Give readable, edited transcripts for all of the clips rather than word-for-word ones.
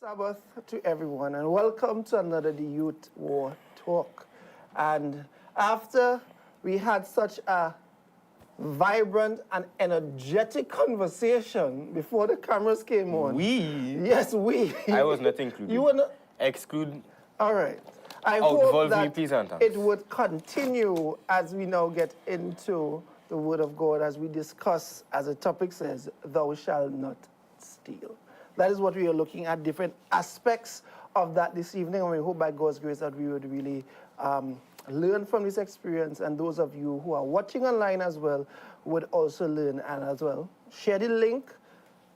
Sabbath to everyone, and welcome to another the Youth W.A.R Talk. And after we had such a vibrant and energetic conversation before the cameras came on. We? Yes, we. I was not included. You were not? Exclude. All right. I Outvolve hope that me, please, Anton. it would continue as we now get into the Word of God, as we discuss, as the topic says, thou shalt not steal. That is what we are looking at, different aspects of that this evening, and we hope by God's grace that we would really learn from this experience, and those of you who are watching online as well would also learn and as well. Share the link,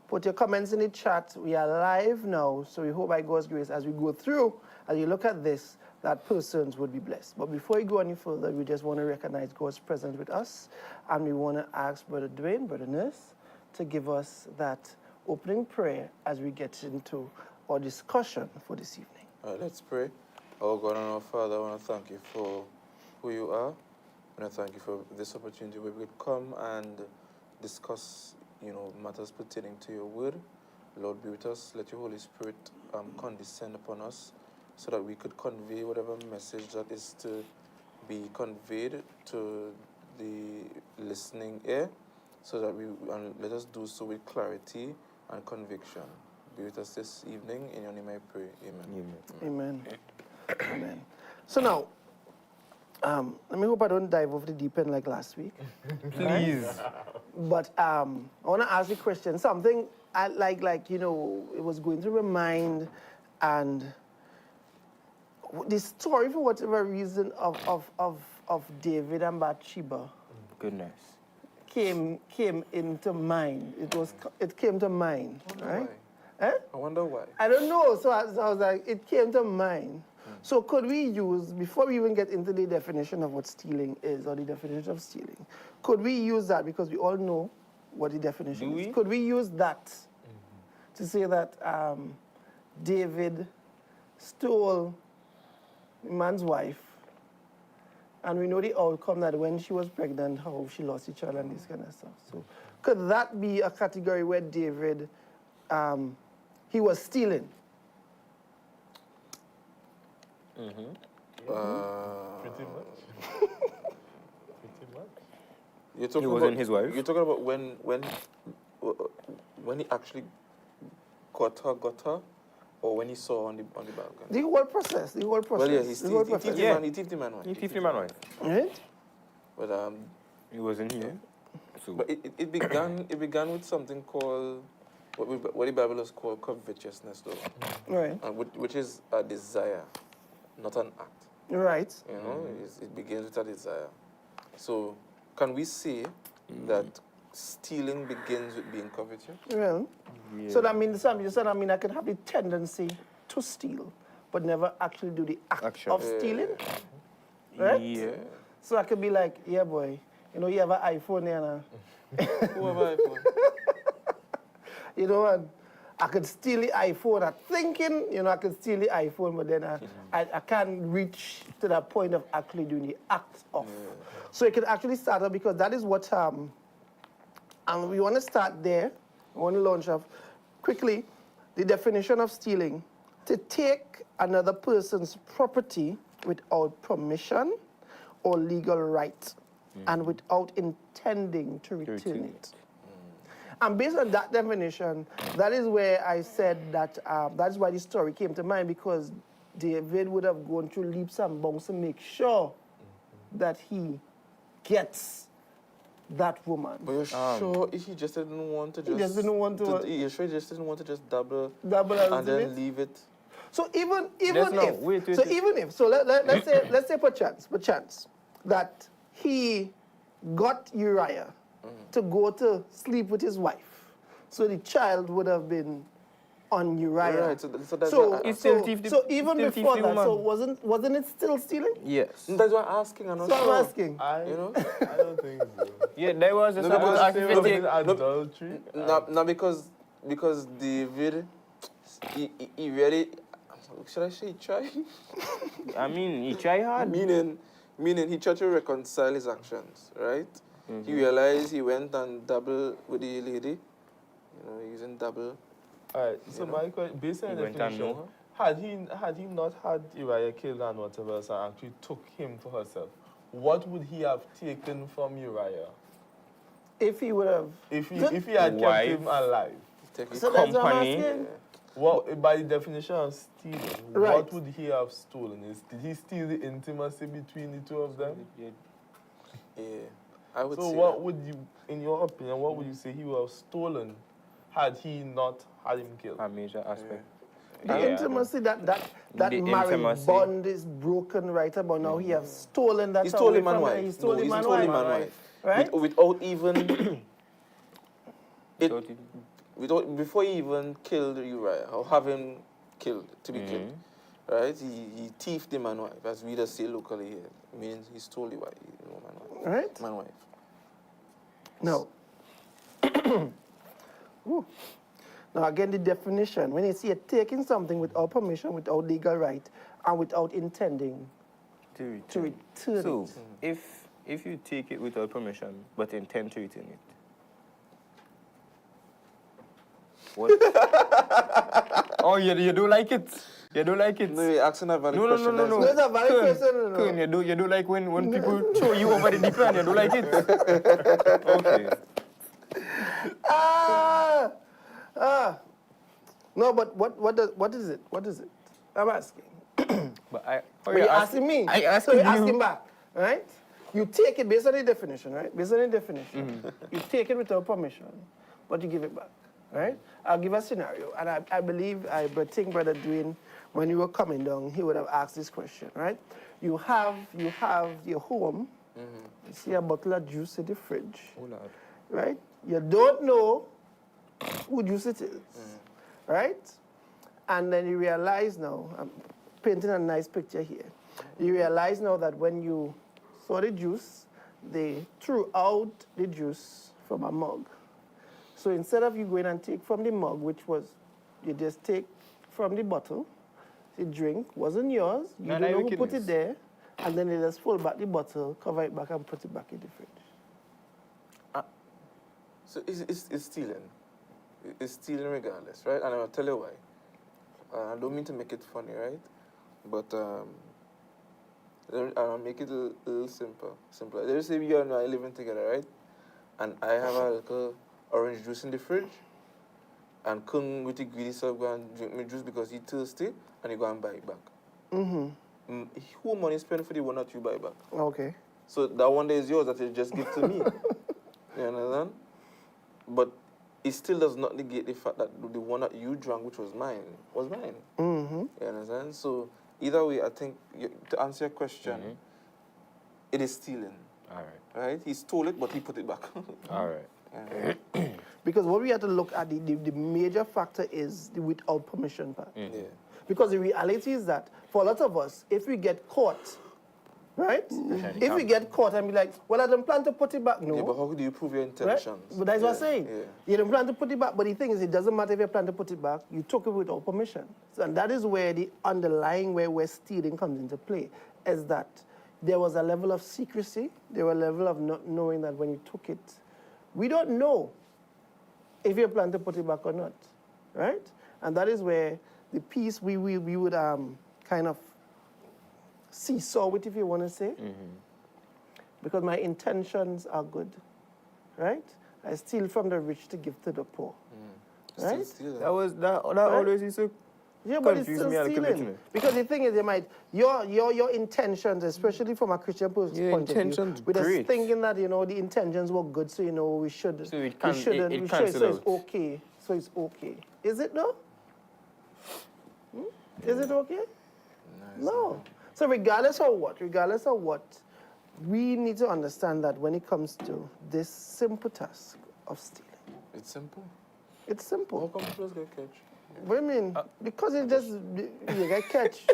put your comments in the chat. We are live now, so we hope by God's grace as we go through, as you look at this, that persons would be blessed. But before we go any further, we just want to recognize God's presence with us, and we want to ask Brother Dwayne, Brother Nurse, to give us that opening prayer as we get into our discussion for this evening. All right, let's pray. Our God and our Father, I want to thank you for who you are. I want to thank you for this opportunity where we could come and discuss, matters pertaining to your word. Lord, be with us. Let your Holy Spirit condescend upon us so that we could convey whatever message that is to be conveyed to the listening ear, so that let us do so with clarity and conviction. Be with us this evening. In your name I pray. Amen. Amen. Amen. So now, let me hope I don't dive off the deep end like last week. Please. But I want to ask you a question. Something I it was going through my mind, and the story, for whatever reason, of David and Bathsheba. Goodness. Came into mind. It came to mind, right? Why? I wonder why. I don't know. So I was like, it came to mind. So could we use, before we even get into the definition of what stealing is, or the definition of stealing, could we use that, because we all know what the definition is? Could we use that to say that David stole the man's wife, and we know the outcome, that when she was pregnant, how she lost the child and this kind of stuff. So could that be a category where David, he was stealing? Pretty much. Pretty much. You're talking He wasn't his wife? You're talking about when he actually got her, or when he saw her on the balcony? The whole process. Well, yeah, he thieved the man. He thieved the man wife. Right? But He wasn't here. So. but it began with something called what the Bible is called covetousness, though. Right. Which is a desire, not an act. Right. It begins with a desire. So can we say that stealing begins with being covetous? Well, Yeah. so that means I could have the tendency to steal, but never actually do the act of stealing. Right? Yeah. So I could be like, yeah, boy, you have an iPhone here now. Who have an iPhone? And I could steal the iPhone. I'm thinking, I could steal the iPhone, but then I can't reach to that point of actually doing the act of. So it could actually start up, because that is what, and we want to start there. I want to launch off quickly the definition of stealing: to take another person's property without permission or legal right, and without intending to return it. And based on that definition, that is where I said that that's why the story came to mind, because David would have gone through leaps and bounds to make sure that he gets that woman. But you're sure he just didn't want to just... He just didn't want to... You're sure he just didn't want to just double and then leave it? So even Wait. if, let's say perchance, that he got Uriah to go to sleep with his wife, so the child would have been on Uriah. Right, so even before that, so wasn't it still stealing? Yes. That's why I'm asking. I'm not So sure. I'm asking. I don't think so. Yeah, there was a because- activity. Adultery. No, because David, he really... Should I say he tried? I mean, he tried hard. Meaning he tried to reconcile his actions, right? He realized he went and double with the lady, using double, All right. So You know? my question, based on He the went and definition, know had he not had Uriah killed and whatever else, and actually took him for herself, what would he have taken from Uriah If he would have. if he had kept Wife. him alive? Take it. So that's what I'm Company. asking. What, by the definition of stealing, Right. what would he have stolen? Did he steal the intimacy between the two of them? Yeah, I would So say what that. would you, in your opinion, what would you say he would have stolen had he not had him killed? A major aspect. The Yeah, intimacy, that The marriage intimacy. bond is broken right about now. He has stolen that He stole away him and from her. wife. He stole No, him he and stole him wife. and wife. Right? Without even Without it- before he even killed Uriah or have him killed to be killed, right? He thieved the man wife, as we just say locally here. Means he stole the wife, man wife. Right? Man wife. No. Ooh. Now again, the definition. When you see it taking something without permission, without legal right, and without intending to to return. return So, it. if you take it without permission, but intend to return it, what? Oh, you don't like it? You don't like it? No, you're asking a valid No, question. no. That's a valid Kern, question, no. Kern, you do like when people throw you over the deep end, you don't like it? Okay. No, but what is it? What is it? I'm asking. But I... But you're asking me. I asked so you're you. asking back, right? You take it based on the definition, right? Based on the definition. You take it without permission, but you give it back, right? I'll give a scenario, and I believe, I think Brother Dwayne, when you were coming down, he would have asked this question, right? You have your home, you see a bottle of juice in the fridge, Oh, Lord. right? You don't know who juice it is, right? And then you realize now, I'm painting a nice picture here. You realize now that when you saw the juice, they threw out the juice from a mug. So instead of you going and take from the mug, which was, you just take from the bottle, the drink wasn't yours, you Not don't know like who put wickedness. it there, and then they just pull back the bottle, cover it back, and put it back in the fridge. So it's stealing. It's stealing regardless, right? And I'll tell you why. I don't mean to make it funny, right? But I'll make it a little simpler. Let's say you and I living together, right? And I have a little orange juice in the fridge, and Kung with the greedy self go and drink my juice because he's thirsty, and he go and buy it back. Who money spent for the one that you buy back? Okay. So that one day is yours that you just give to me. You understand? But it still does not negate the fact that the one that you drank, which was mine, was mine. You understand? So either way, I think, to answer your question, it is stealing. All right. Right? He stole it, but he put it back. All right. Yeah. Because what we have to look at, the major factor is the without permission part. Yeah. Because the reality is that for a lot of us, if we get caught, right? If we get caught and be like, well, I don't plan to put it back. No. Yeah, but how do you prove your Right? intentions? But that's what I'm saying. Yeah. You don't plan to put it back, but the thing is, it doesn't matter if you plan to put it back, you took it without permission. So, and that is where the underlying, where stealing comes into play, is that there was a level of secrecy, there was a level of not knowing that when you took it, we don't know if you plan to put it back or not, right? And that is where the piece we would kind of seesaw with, if you want to say, because my intentions are good, right? I steal from the rich to give to the poor, right? Stealing. That always used to Yeah, but it's confuse still me a little bit, you stealing. know. Because the thing is, they might, your intentions, especially from a Christian person's Your point of view, intentions with us great. thinking that, the intentions were good, so, we should, So it we can- shouldn't, it we should, cancel so it's out. okay. So it's okay. Is it though? Is it okay? No. So regardless of what, we need to understand that when it comes to this simple task of stealing, It's simple. it's How simple. come people get catch? What do you mean? Because it just, you get catch,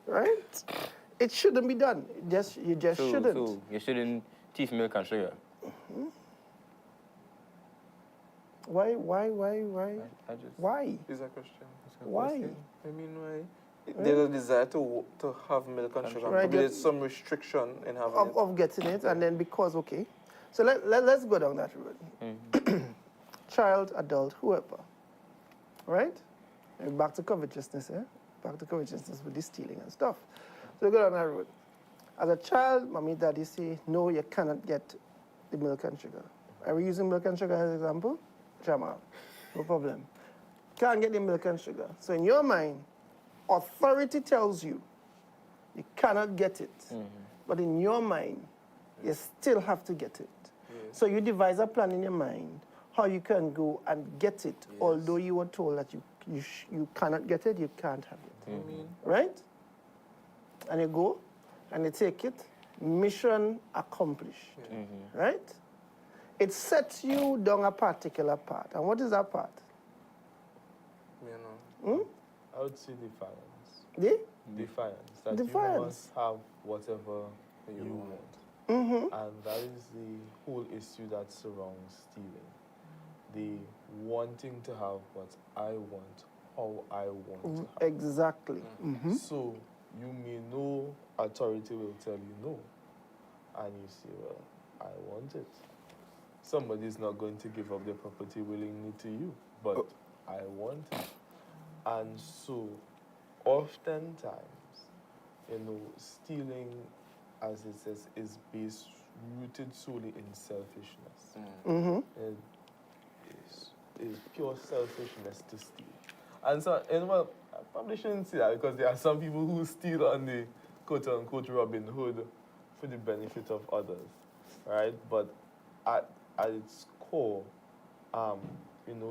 right? It shouldn't be done. You just shouldn't. So you shouldn't thief milk and sugar. Why? I just... Why? Is that question? Why? I mean, why? There's a desire to have milk and sugar. Right, Maybe there's some restriction in having it. Of getting it, and then because, okay. So let's go down that road. Child, adult, whoever. right? And back to covetousness, eh? Back to covetousness with the stealing and stuff. So we go down that road. As a child, mommy, daddy say, no, you cannot get the milk and sugar. Are we using milk and sugar as an example? Jamal, no problem. Can't get the milk and sugar. So in your mind, authority tells you you cannot get it. But in your mind, you still have to get it. So you devise a plan in your mind how you can go and get it, although you were told that you cannot get it, you can't have it. Right? And you go, and you take it, mission accomplished. Right? It sets you down a particular path. And what is that path? I would say defiance. The? Defiance. That Defiance. you must have whatever you want. And that is the whole issue that surrounds stealing. The wanting to have what I want, how I want to have. Exactly. So you may know authority will tell you no. And you say, well, I want it. Somebody's not going to give up their property willingly to you, but I want it. And so oftentimes, stealing, as it says, is rooted solely in selfishness. It is pure selfishness to steal. And so, well, I probably shouldn't say that because there are some people who steal on the quote-unquote Robin Hood for the benefit of others, right? But at its core,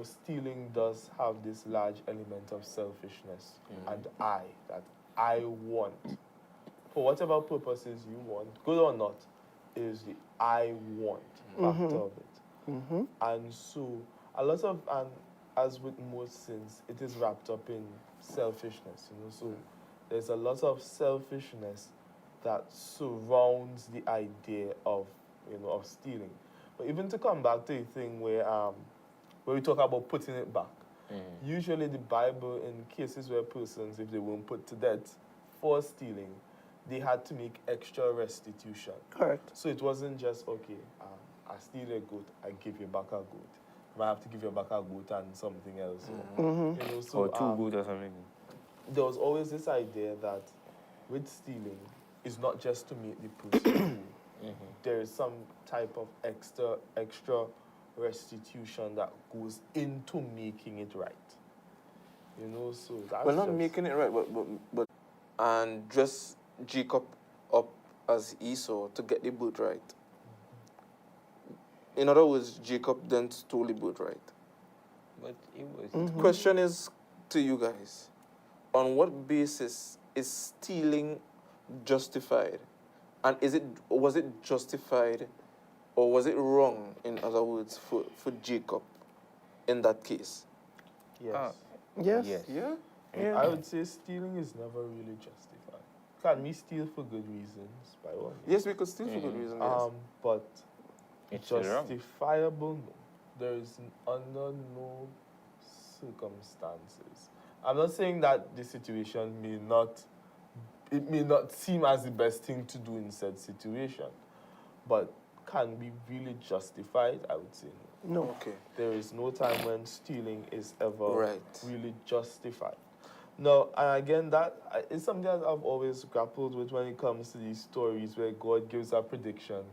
stealing does have this large element of selfishness and that I want. For whatever purposes you want, good or not, is the I want factor of it. And so, a lot of, and as with most sins, it is wrapped up in selfishness, So there's a lot of selfishness that surrounds the idea of, of stealing. But even to come back to a thing where we talk about putting it back, usually the Bible, in cases where persons, if they weren't put to death for stealing, they had to make extra restitution. Correct. So it wasn't just, okay, I steal a goat, I give you back a goat. I might have to give you back a goat and something else. Or two goats or something. There was always this idea that with stealing, it's not just to make the person whole. There is some type of extra restitution that goes into making it right. So that's Well, not making it right, but and dress Jacob up as Esau to get the birthright. In other words, Jacob then stole the birthright. But it was... Question is to you guys, on what basis is stealing justified? And was it justified or was it wrong, in other words, for Jacob in that case? Yes. Yes. Yeah? I would say stealing is never really justified. Can we steal for good reasons? By all means. Yes, we could steal for good reason, yes. But It's wrong. justifiable, no. There is under no circumstances. I'm not saying that the situation may not seem as the best thing to do in said situation, but can be really justified? I would say no. No. Okay. There is no time when stealing is ever Right. really justified. Now, and again, that is something that I've always grappled with when it comes to these stories where God gives a prediction,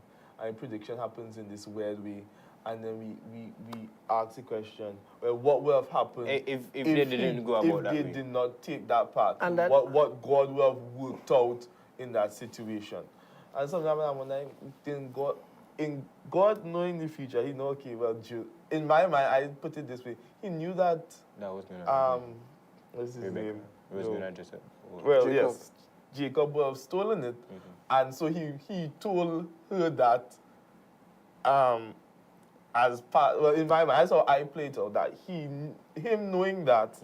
and prediction happens in this weird way, and then we ask the question, well, what would have happened If they didn't go about that if way? they did not take that path? And that- what God would have worked out in that situation? And sometimes I'm wondering, in God knowing the future, he know, okay, well, in my mind, I put it this way, he knew that, That was going to what's his Rebecca. name? It was No. going to just... Well, Jacob. yes, Jacob would have stolen it, and so he told her that, as part, well, in my mind, that's how I played it out, that him knowing that,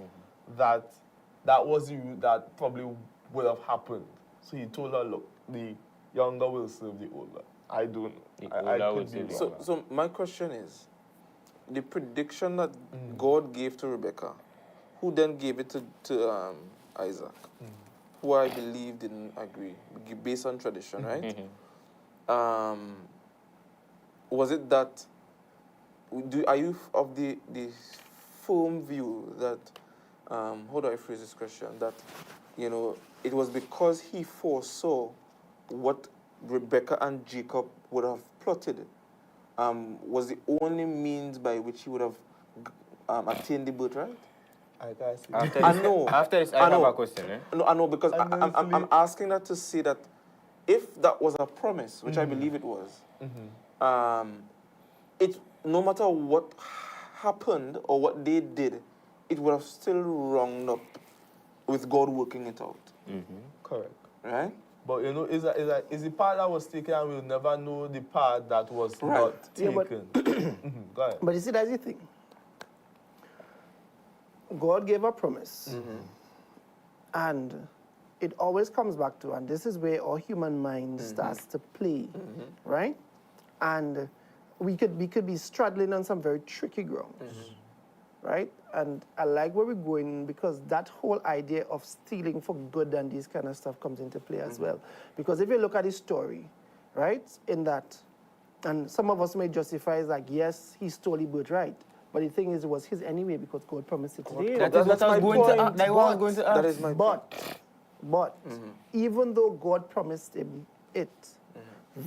that was the route that probably would have happened. So he told her, look, the younger will serve the older. I don't know. The I older could will be serve the wrong. older. So my question is, the prediction that God gave to Rebecca, who then gave it to Isaac, who I believe didn't agree, based on tradition, right? Was it that, are you of the firm view that how do I phrase this question? That, you know, it was because he foresaw what Rebecca and Jacob would have plotted, was the only means by which he would have attained the birthright. I can't see. After I this, know. After this, I I have know. a question. No, I know, because I'm Honestly. asking that to say that if that was a promise, which I believe it was, it, no matter what happened or what they did, it would have still rung up with God working it out. Correct. Right? But you know, is the part that was taken, and we'll never know the part that was not Yeah, but- taken. Go ahead. But you see, that's the thing. God gave a promise. And it always comes back to, and this is where our human mind starts to play, right? And we could be straddling on some very tricky grounds, right? And I like where we're going, because that whole idea of stealing for good and this kind of stuff comes into play as well. Because if you look at his story, right, in that, and some of us may justify it like, yes, he stole the birthright. But the thing is, it was his anyway, because God promised it to him. That is what I was going to ask. That was going to ask. That is my point. But even though God promised him it,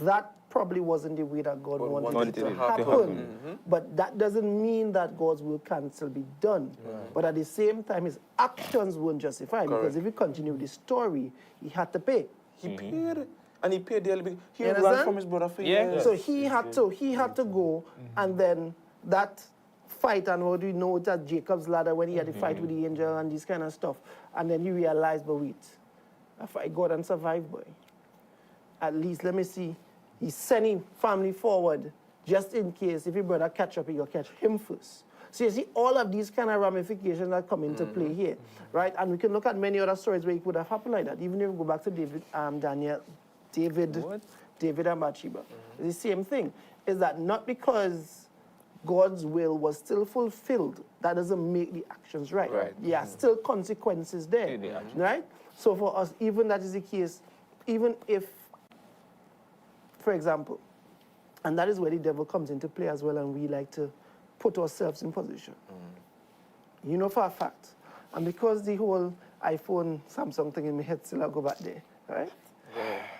that probably wasn't the way that God wanted it to happen. But that doesn't mean that God's will can still be done. But at the same time, his actions weren't justified, because if you continue the story, he had to pay. He paid, and he paid the He You ran understand? from his brother for Yeah. years. So he had to go, and then that fight, and what we know it as Jacob's ladder, when he had the fight with the angel and this kind of stuff, and then he realized, but wait, I fight God and survive, boy. At least let me see. He's sending family forward just in case if your brother catch up, he will catch him first. So you see all of these kind of ramifications that come into play here, right? And we can look at many other stories where it could have happened like that. Even if we go back to David and Bathsheba, it's the same thing. Is that not because God's will was still fulfilled, that doesn't make the actions right. There are still consequences there, right? So for us, even that is the case, even if, for example, and that is where the devil comes into play as well, and we like to put ourselves in position. You know for a fact, and because the whole iPhone, Samsung thing in my head still I go back there, right?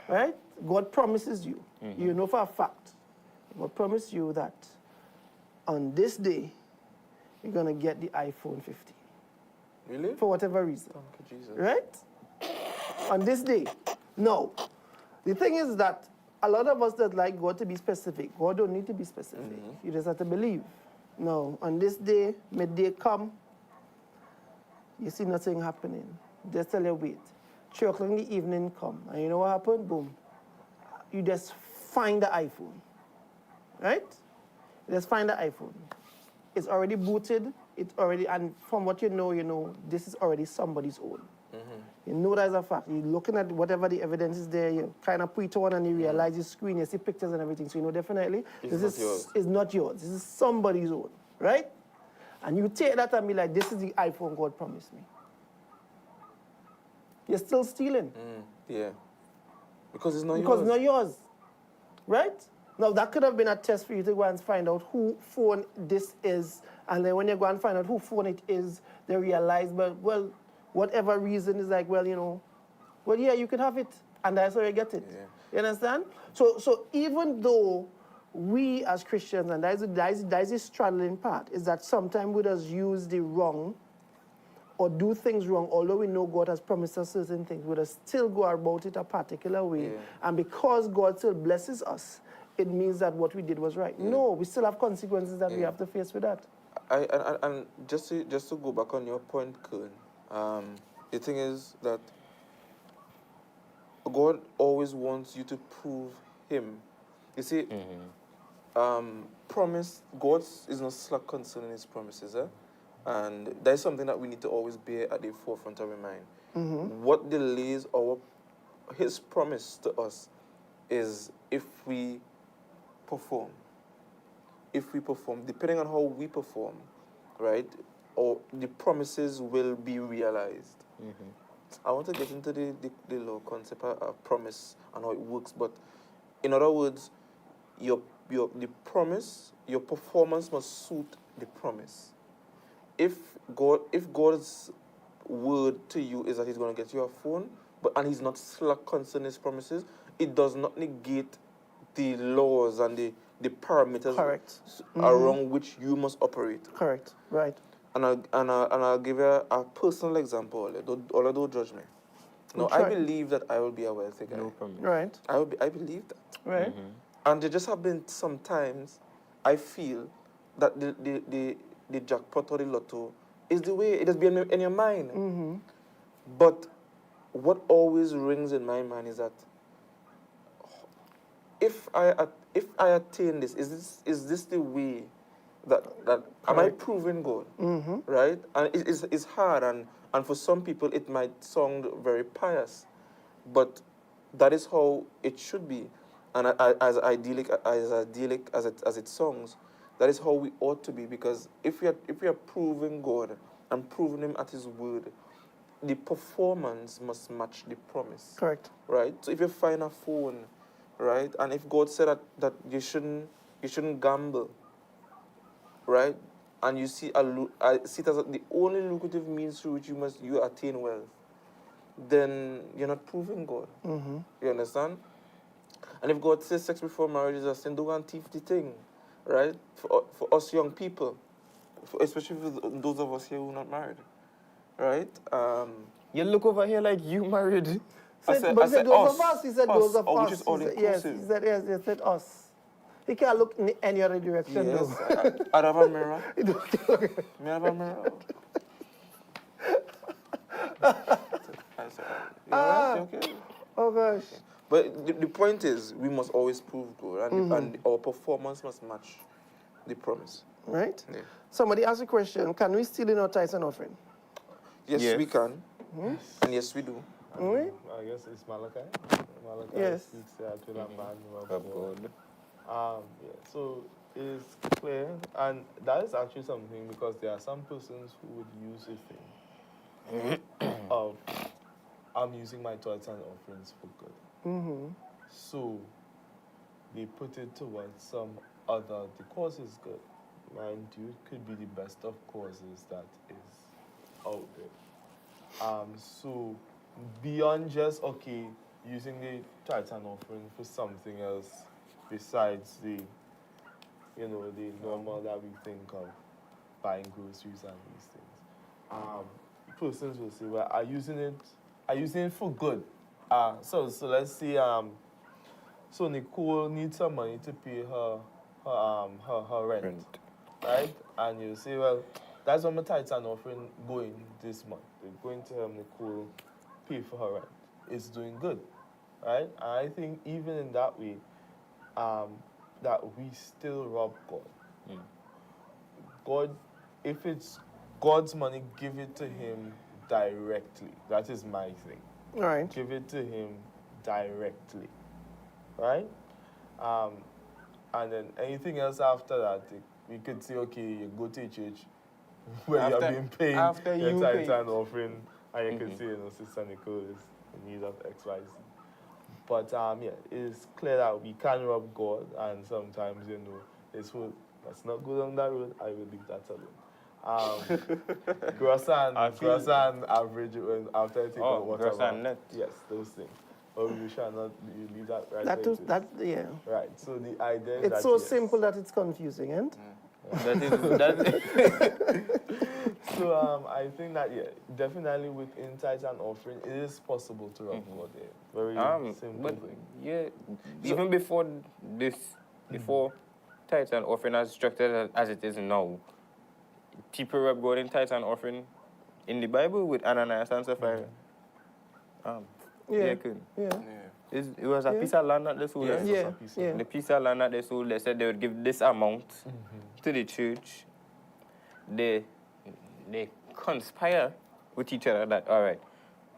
Right? God promises you, you know for a fact, God promised you that on this day, you're going to get the iPhone 15. Really? For whatever reason. Thank you, Jesus. Right? On this day. No. The thing is that a lot of us that like God to be specific. God don't need to be specific. You just have to believe. No. On this day, midday come, you see nothing happening. Just tell you wait. 3 o'clock in the evening come. And you know what happened? Boom. You just find the iPhone. Right? Let's find the iPhone. It's already booted. It's already, and from what you know, this is already somebody's own. You know that as a fact. You're looking at whatever the evidence is there, you kind of put it on and you realize the screen, you see pictures and everything. So you know definitely it's not yours. This is somebody's own, right? And you take that and be like, this is the iPhone God promised me. You're still stealing. Yeah. Because it's not Because yours. it's not yours, right? Now, that could have been a test for you to go and find out who phone this is. And then when you go and find out who phone it is, they realize, well, whatever reason is like, well, yeah, you could have it. And that's how you get it. Yeah. You understand? So even though we as Christians, and that is the straddling part, is that sometimes we just use the wrong or do things wrong, although we know God has promised us certain things, we just still go about it a particular way. Yeah. And because God still blesses us, it means that what we did was right. No, we still have consequences that we have to face with that. And just to go back on your point, Kern, the thing is that God always wants you to prove Him. You see, promise, God is not slack concerning His promises, and that is something that we need to always bear at the forefront of our mind. What delays His promise to us is if we perform. If we perform, depending on how we perform, right, or the promises will be realized. I want to get into the little concept of promise and how it works, but in other words, the promise, your performance must suit the promise. If God's word to you is that he's going to get you a phone, and he's not slack concerning his promises, it does not negate the laws and the parameters Correct. around which you must operate. Correct. Right. And I'll give you a personal example. Although don't judge me. No, I Try. believe that I will be a wealthy guy. No problem. Right. I believe that. Right. And there just have been sometimes I feel that the jackpot or the lotto is the way it has been in your mind. But what always rings in my mind is that if I attain this, is this the way that am I proving God? Right? And it's hard, and for some people it might sound very pious, but that is how it should be. And as idyllic as it sounds, that is how we ought to be, because if we are proving God and proving Him at His word, the performance must match the promise. Correct. Right? So if you find a phone, right, and if God said that you shouldn't gamble, right, and you see see it as the only lucrative means through which you attain wealth, then you're not proving God. You understand? And if God says sex before marriage is a sin, don't go and thief the thing, right? For us young people, especially for those of us here who are not married, right? You look over here like you married. But he said those of us. He said those of us. Which is all Yes, inclusive. he said yes. He said us. He can't look in any other direction. Yes, though. I'd have a mirror. He don't look. May I have a mirror? I said, you okay? Oh gosh. But the point is, we must always prove God, and our performance must match the promise. Right? Yeah. Somebody asked a question, can we steal in our tithes and offering? Yes, Yes. we can. And yes, we do. Oui? I guess it's Malachi. Malachi Yes. speaks to the man of Of God. God. Yeah, so it's clear, and that is actually something, because there are some persons who would use a thing of, I'm using my tithes and offerings for good. So they put it towards some other, the cause is good. Mind you, it could be the best of causes that is out there. So beyond just, okay, using the tithes and offering for something else besides the, the normal that we think of, buying groceries and these things. Persons will say, well, are using it for good. So let's see, so Nicole needs some money to pay her rent, right? And you say, well, that's what my tithes and offering going this month. They're going to help Nicole pay for her rent. It's doing good, right? And I think even in that way, that we still rob God. God, if it's God's money, give it to Him directly. That is my thing. All right. Give it to Him directly, right? And then anything else after that, we could say, okay, you go to a church where you're being paid after your you tithes pay. and offering, and you could say, Sister Nicole is in need of X, Y, Z. But yeah, it's clear that we can rob God, and sometimes, it's whole, let's not go down that road. I will leave that alone. Gross and average after I take out whatever. Gross and net. Yes, those things. But we shall not leave that right That there. was, that, yeah. Right. So the idea is It's that so yes. simple that it's confusing, and So I think that definitely within tithes and offering, it is possible to rob God there. Very simple but thing. yeah, even before this, before tithes and offering as structured as it is now, people rob God in tithes and offering in the Bible with Ananias and Sapphira. yeah, Could. yeah, It was a piece of land that they sold. Yeah. right? yeah, yeah. The piece of land that they sold, they said they would give this amount to the church. They conspire with each other that, all right,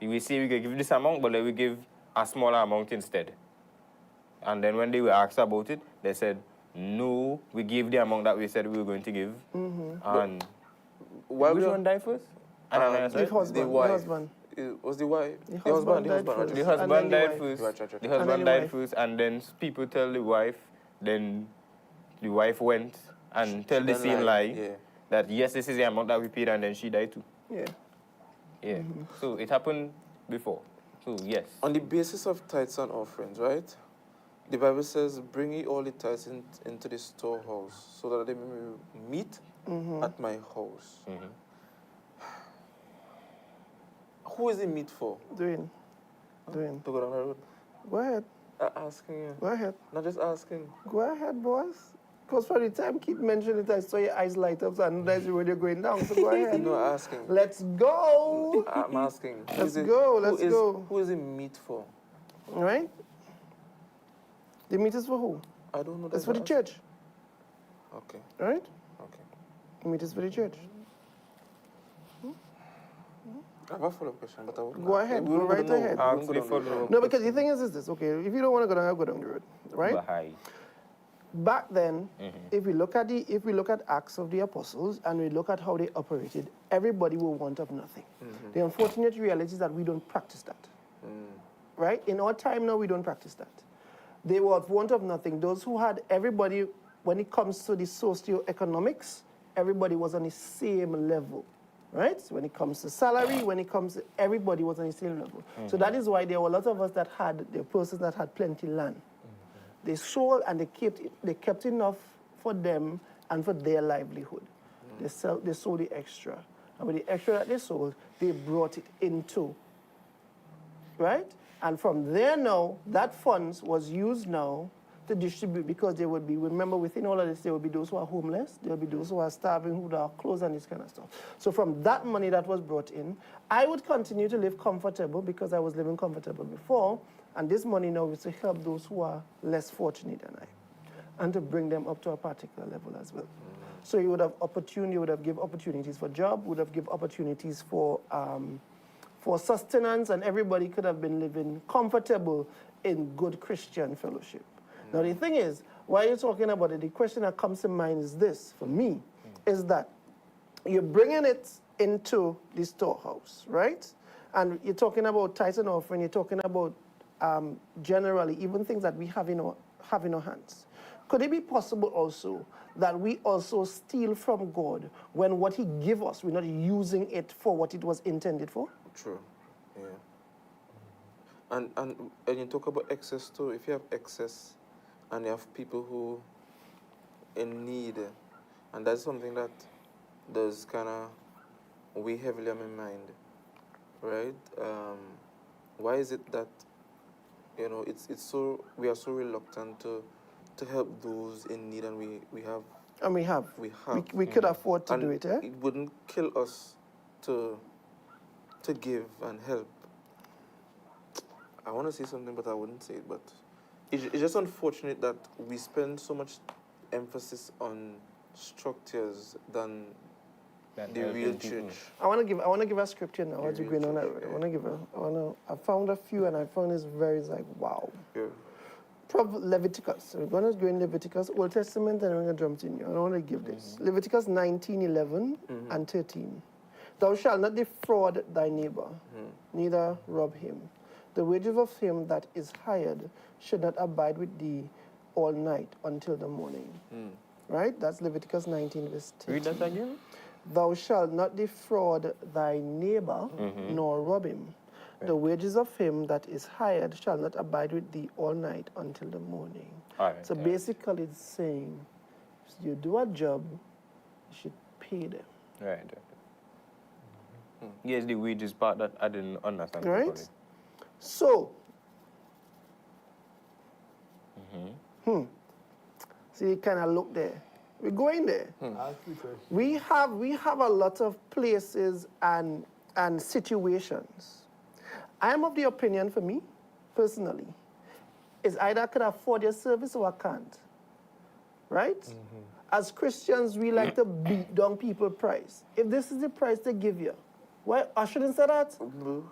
we say we can give this amount, but then we give a smaller amount instead. And then when they were asked about it, they said, no, we gave the amount that we said we were going to give. And Why which we one died first? Ananias, The right? husband, The the wife. husband. Was the wife? The husband died first. The And husband then the died wife. first. Right. The And then husband the died wife. first, and then people tell the wife. Then the wife went and tell the then same lied, lie yeah. that yes, this is the amount that we paid, and then she died too. Yeah. Yeah. So it happened before. So yes. On the basis of tithes and offerings, right? The Bible says, bring ye all the tithes into the storehouse, so that they may meet at my house. Who is it meet for? Doing. To go down the road? Go ahead. Asking you. Go ahead. Not just asking. Go ahead, boss. Because for the time keep mentioning it, I saw your eyes light up, so I know that's where you're going down. So go ahead. No, asking. Let's go. I'm asking. Let's go. Who is it meet for? All right? The meet is for who? I don't know. It's for the church. Okay. All right? Okay. The meet is for the church. I have a follow-up question, but I won't. Go ahead. Go right ahead. No, because the thing is this. Okay, if you don't want to go down, I'll go down the road. Right? Bahai. Back then, if we look at Acts of the Apostles and we look at how they operated, everybody will want of nothing. The unfortunate reality is that we don't practice that. Right? In our time now, we don't practice that. They were of want of nothing. Those who had everybody, when it comes to the socio-economics, everybody was on the same level. Right? When it comes to salary, when it comes to everybody was on the same level. So that is why there were a lot of us that had, the persons that had plenty land. They sold and they kept enough for them and for their livelihood. They sold the extra. And with the extra that they sold, they brought it into, right? And from there now, that funds was used now to distribute, because there would be, remember within all of this, there will be those who are homeless, there will be those who are starving, who are clothes and this kind of stuff. So from that money that was brought in, I would continue to live comfortable because I was living comfortable before, and this money now is to help those who are less fortunate than I, and to bring them up to a particular level as well. So you would have give opportunities for job, would have give opportunities for sustenance, and everybody could have been living comfortable in good Christian fellowship. Now the thing is, while you're talking about it, the question that comes to mind is this, for me, is that you're bringing it into the storehouse, right? And you're talking about tithe and offering, you're talking about generally even things that we have in our hands. Could it be possible also that we also steal from God when what he gives us, we're not using it for what it was intended for? True, yeah. And you talk about excess too. If you have excess and you have people who in need, and that's something that does kind of weigh heavily on my mind, right? Why is it that, you know, it's so, we are so reluctant to help those in need, and we have. And we could afford to do it, eh? It wouldn't kill us to give and help. I want to say something, but I wouldn't say it. But it's just unfortunate that we spend so much emphasis on structures than the real church. I want to give a scripture now. As we're going on, I found a few, and I found this very like wow. Yeah. Leviticus. So we're going to go in Leviticus, Old Testament, and we're going to jump in here. I want to give this. Leviticus 19:11 and 13. Thou shalt not defraud thy neighbor, neither rob him. The wages of him that is hired should not abide with thee all night until the morning. Right? That's Leviticus 19, verse 13. Read that again. Thou shalt not defraud thy neighbor, nor rob him. Right. The wages of him that is hired shall not abide with thee all night until the morning. All right, so basically it's saying, if you do a job, you should pay them. Right. Yes, the wages part that I didn't understand. Right? Properly. So, see, you kind of look there. We're going there. We have a lot of places and situations. I am of the opinion, for me, personally, is either I can afford your service or I can't. Right? As Christians, we like to beat down people's price. If this is the price they give you, well, I shouldn't say that.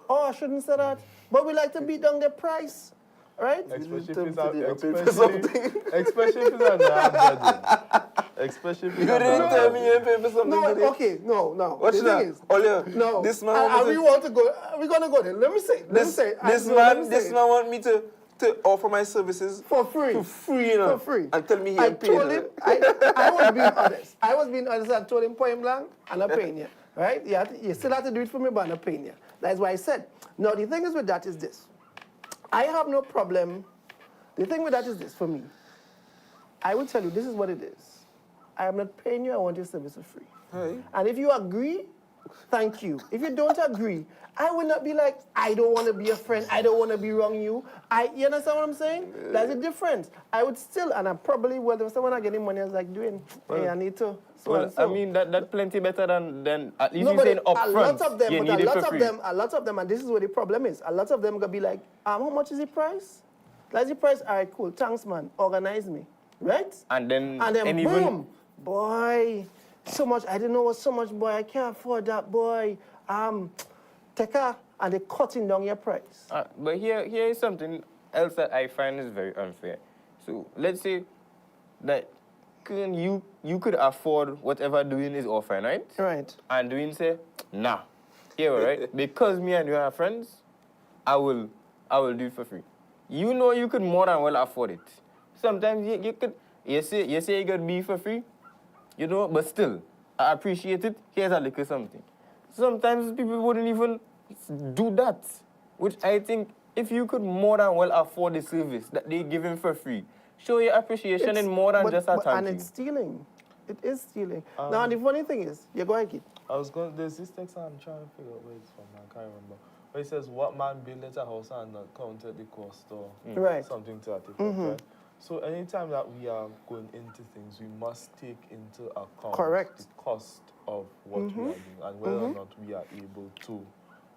Oh, I shouldn't say that. But we like to beat down their price. Right? Especially if it's not Especially if you didn't tell me you pay for something. No, okay, no. What's that? No. This man. And we want to go. We're gonna go there. Let me say. This man want me to offer my services for free. For free, you know. For free. And tell me he I ain't paying. told him. I was being honest. I was being honest. I told him point blank, and I'm paying you. right? You still have to do it for me, but I'm not paying you. That's why I said. Now, the thing is with that is this. I have no problem. The thing with that is this for me. I will tell you, this is what it is. I am not paying you, I want your service for free. Hey. And if you agree, thank you. If you don't agree, I will not be like, I don't want to be a friend, I don't want to be wrong you. You understand what I'm saying? That's the difference. I would still, and I probably will, if someone are getting money, I was like, doing, hey, I need to. So Well, and so. I mean, that's plenty better than at least No, you but saying a upfront. lot of them, you but need a it lot for of free. them, and this is where the problem is. A lot of them gonna be like, how much is the price? That's the price. All right, cool. Thanks, man. Organize me, right? And then boom, even boy, so much. I didn't know what so much, boy. I can't afford that, boy. Take her, and they cutting down your price. but here is something else that I find is very unfair. So let's say that you could afford whatever Dwayne is offering, right? Right. And Dwayne say, nah, here, right? Because me and you are friends, I will do it for free. You know you could more than well afford it. Sometimes you say you could be for free, you know, but still, I appreciate it. Here's a little something. Sometimes people wouldn't even do that, which I think if you could more than well afford the service that they give him for free, show your appreciation in more than just a thank and you. it's stealing. It is stealing. Now, and the funny thing is, you go ahead, kid. There's this text I'm trying to figure out where it's from, I can't remember. But it says, what man buildeth a house and not counted the cost or Right. something to that effect, right? So anytime that we are going into things, we must take into account Correct. the cost of what we are doing and whether or not we are able to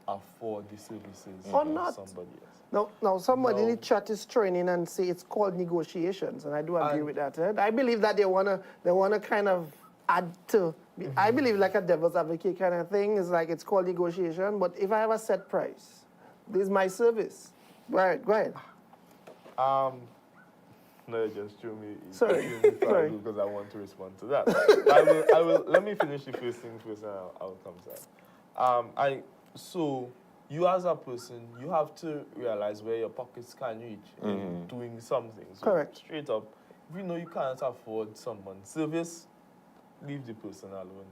afford the services Or of not. somebody else. Now somebody in No. the chat is training and say it's called negotiations, and I do agree with that. I believe that they wanna kind of add to. I believe like a devil's advocate kind of thing. It's like it's called negotiation, but if I have a set price, this is my service. Right, go ahead. No, it just threw me. Sorry. Sorry. Because I want to respond to that. I will. Let me finish the first thing first, and I'll come to that. So you as a person, you have to realize where your pockets can reach in doing something. So Correct. Straight up, if you know you can't afford someone's service, leave the person alone,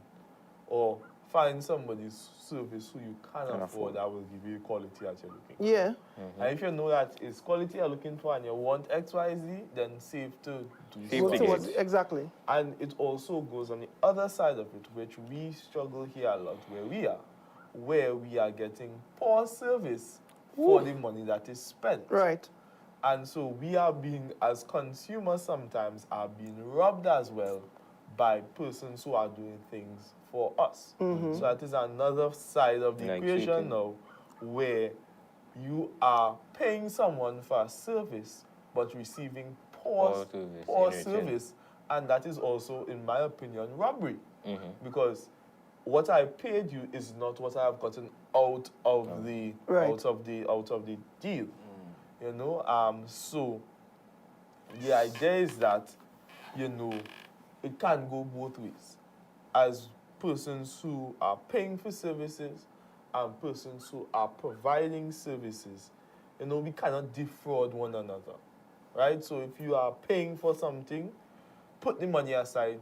or find somebody's service who you can afford that will give you the quality that you're looking for. Yeah. And if you know that it's quality you're looking for and you want XYZ, then save to do Save Go to towards- get. exactly. and it also goes on the other side of it, which we struggle here a lot where we are getting poor service for the money that is spent. Right. And so we are being, as consumers sometimes, are being robbed as well by persons who are doing things for us. So that is another side of the Like equation cheating. now, where you are paying someone for a service but receiving poor Poor service in return. service, and that is also, in my opinion, robbery. Because what I paid you is not what I have gotten out of the Right. out of the deal. You know, so the idea is that, you know, it can go both ways. As persons who are paying for services and persons who are providing services, you know, we cannot defraud one another, right? So if you are paying for something, put the money aside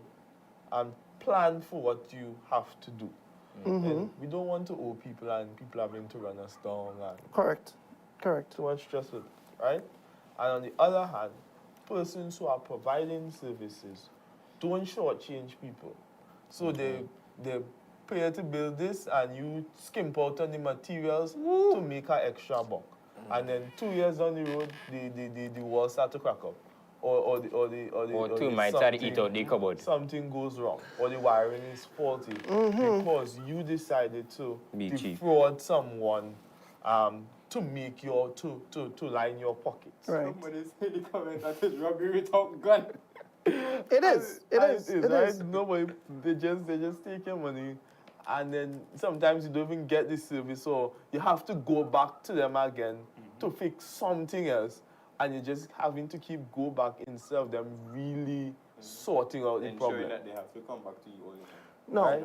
and plan for what you have to do. And we don't want to owe people and people having to run us down and Correct. Correct. too much stress with it, right? And on the other hand, persons who are providing services don't shortchange people. So they pay to build this and you skimp out on the materials to make an extra buck. And then 2 years down the road, the walls start to crack up. Or two might start to eat out the cupboard. Something goes wrong, or the wiring is faulty because you decided to Be cheap. defraud someone to make your to line your pockets. Right. Somebody say in the comment that it's robbery without gun. It is. It is. It right? is. Nobody, they just take your money, and then sometimes you don't even get the service, or you have to go back to them again to fix something else, and you're just having to go back instead of them really sorting out the problem. Ensuring that they have to come back to you all the time. No. Right.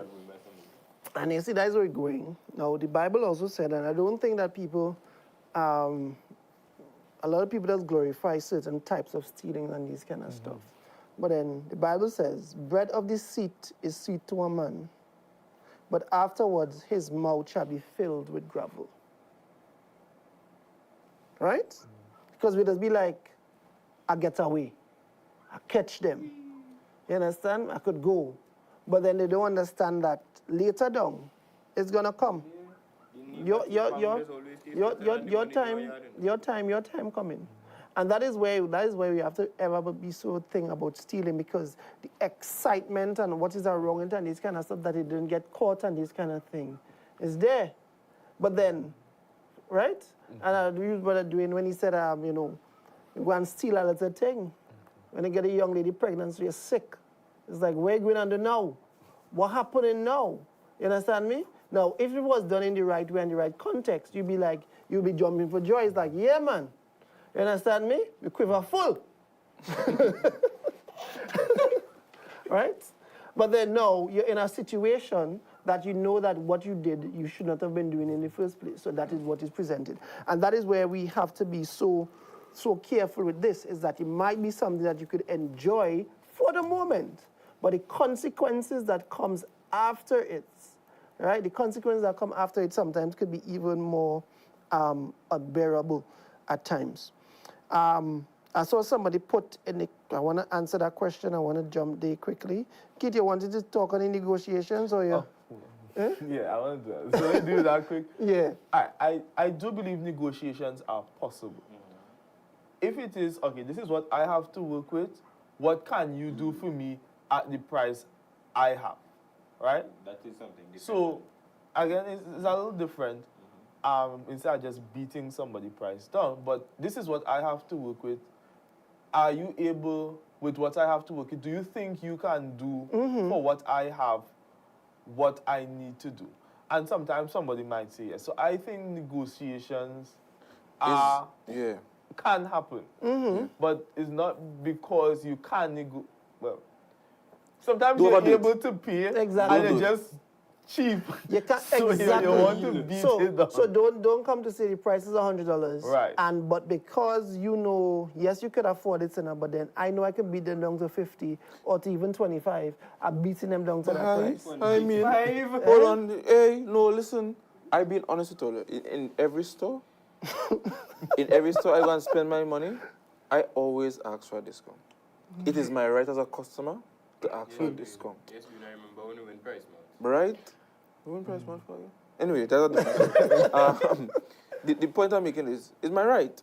And you see, that's where we're going. Now, the Bible also said, and I don't think that people, a lot of people just glorify certain types of stealing and these kind of stuff. But then the Bible says, bread of deceit is sweet to a man, but afterwards his mouth shall be filled with gravel. Right? Because we just be like, I get away. I catch them. You understand? I could go. But then they don't understand that later down, it's gonna come. Your time coming. And that is where we have to ever be so thing about stealing, because the excitement and what is wrong and this kind of stuff, that it didn't get caught and this kind of thing is there. But then, right? And I use what I'm doing when he said, you know, you go and steal a little thing. When you get a young lady pregnant, so you're sick. It's like, where you going under now? What happening now? You understand me? Now, if it was done in the right way and the right context, you'd be like, you'd be jumping for joy. It's like, yeah, man. You understand me? The quiver full. Right? But then now, you're in a situation that you know that what you did, you should not have been doing in the first place. So that is what is presented. And that is where we have to be so careful with this, is that it might be something that you could enjoy for the moment, but the consequences that comes after it, right? The consequences that come after it sometimes could be even more unbearable at times. I saw somebody put in the, I want to answer that question. I want to jump there quickly. Kit, you wanted to talk on the negotiations, or you? Oh. Eh? Yeah, I want to do that. So let me do that quick. Yeah. I do believe negotiations are possible. If it is, okay, this is what I have to work with, what can you do for me at the price I have, right? That is something different. So, again, it's a little different. Instead of just beating somebody price down, but this is what I have to work with. Are you able, with what I have to work with, do you think you can do for what I have, what I need to do? And sometimes somebody might say yes. So I think negotiations can happen, but it's not because you can't negotiate. Well, sometimes you're able to pay, Exactly. and you're just cheap. You can't, so exactly. you want to beat it down. So don't come to say the price is $100. Right. But because you know, yes, you could afford it, but then I know I can beat them down to 50 or to even 25. I'm beating them down to that price. I mean, hold on. Hey, no, listen. I've been honest with you. In every store, I go and spend my money, I always ask for a discount. It is my right as a customer to ask for a discount. Yes, we remember when we win price month. Right? We win price month for you. Anyway, that's a different the point I'm making is my right.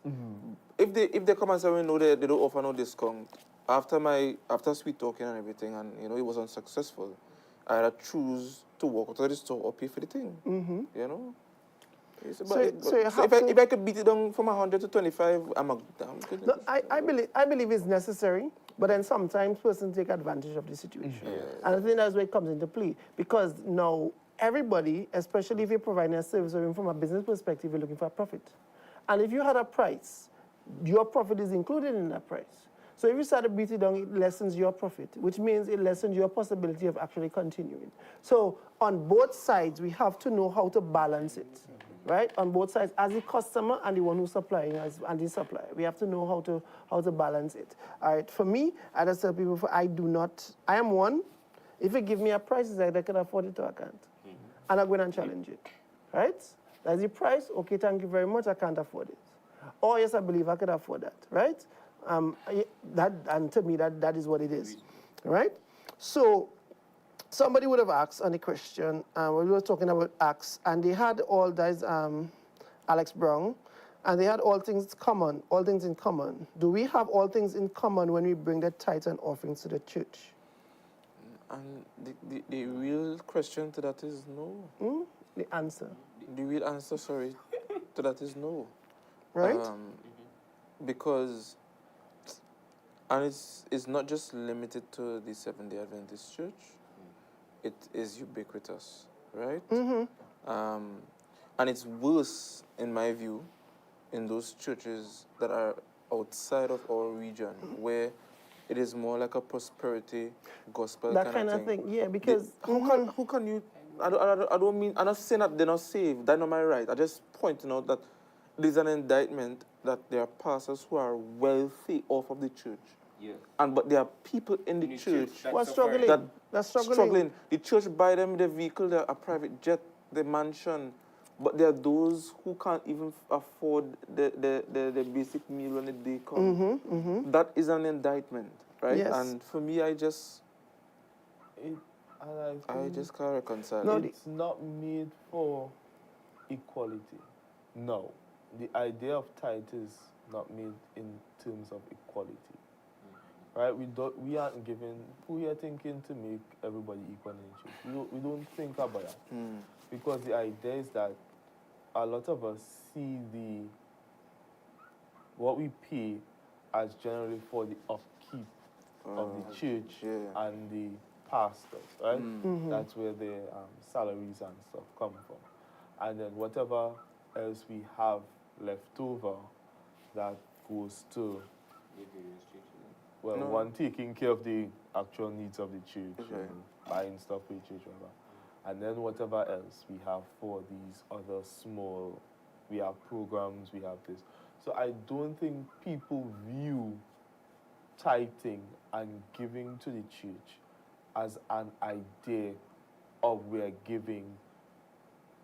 If they come and say, well, no, they don't offer no discount, after sweet talking and everything, and you know it was unsuccessful, I had to choose to walk out of the store or pay for the thing. You know? If I could beat it down from 100 to 25, I'm good. No, I believe it's necessary, but then sometimes persons take advantage of the situation. And I think that's where it comes into play. Because now everybody, especially if you're providing a service or even from a business perspective, you're looking for a profit. And if you had a price, your profit is included in that price. So if you start to beat it down, it lessens your profit, which means it lessens your possibility of actually continuing. So on both sides, we have to know how to balance it. Right, on both sides, as the customer and the one who's supplying, and the supplier, we have to know how to balance it. All right, for me, I just tell people, I am one. If you give me a price, it's like I can afford it or I can't, and I'm going to challenge it. Right, that's the price. Okay, thank you very much. I can't afford it. Or yes, I believe I could afford that. Right, and to me that is what it is. Right, so. Somebody would have asked on the question, we were talking about acts, and they had all that, Alex Brown, and they had all things in common. Do we have all things in common when we bring the tithe and offerings to the church? And the real question to that is no. The answer. The real answer, sorry, to that is no. Right? Because, and it's not just limited to the Seventh-day Adventist Church. It is ubiquitous, right? And it's worse, in my view, in those churches that are outside of our region, where it is more like a prosperity gospel that kind of thing. Yeah, because how can you? I don't mean. I'm not saying that they're not saved. That's not my right. I just pointing out that there's an indictment that there are pastors who are wealthy off of the church, Yeah. but there are people in the In the church that's What's suffering. struggling? that That's struggling. The church buy them the vehicle, a private jet, the mansion, but there are those who can't even afford the basic meal when the day comes. That is an indictment, right? Yes. And for me, I just And I think can't reconcile. No, it. it's not made for equality. No. The idea of tithe is not made in terms of equality. Right? We aren't given who are thinking to make everybody equal in the church. We don't think about that. Because the idea is that a lot of us see what we pay as generally for the upkeep of the church yeah. and the pastors, right? That's where the salaries and stuff come from. And then whatever else we have left over, that goes to, well, No. one taking care of the actual needs of the church, Okay. buying stuff for the church, whatever. And then whatever else we have for these other small, we have programs, we have this. So I don't think people view tithing and giving to the church as an idea of we're giving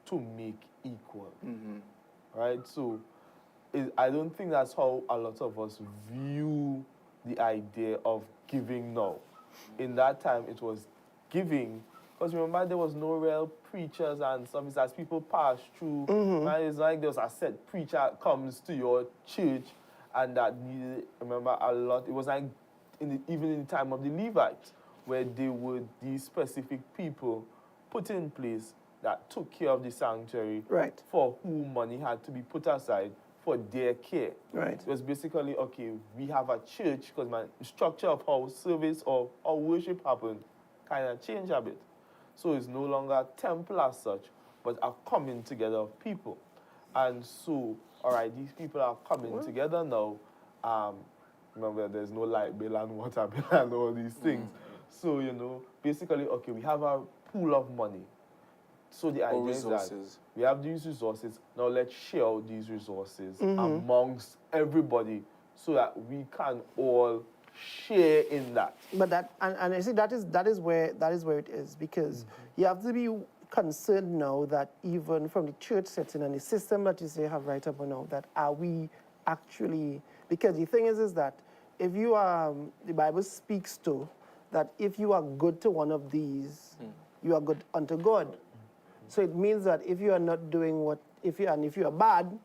to make equal, right? So I don't think that's how a lot of us view the idea of giving now. In that time, it was giving, because remember, there was no real preachers and stuff. It's as people pass through, right? It's like there was a set preacher comes to your church, and that needed, remember, a lot. It was like even in the time of the Levites, where they would, these specific people put in place that took care of the sanctuary, Right. for whom money had to be put aside for their care. Right. It was basically, okay, we have a church, because my structure of how service or how worship happened kind of changed a bit. So it's no longer a temple as such, but a coming together of people. And so, all right, these people are coming together now. Remember, there's no light bill and water bill and all these things. So, basically, okay, we have a pool of money. So the idea is that we have these resources. Now let's share out these resources amongst everybody so that we can all share in that. But that, and I see that is where it is, because you have to be concerned now that even from the church setting and the system that you say have right up now, that are we actually, because the thing is that if you are, the Bible speaks to that if you are good to one of these, you are good unto God. So it means that if you are not doing if you are bad,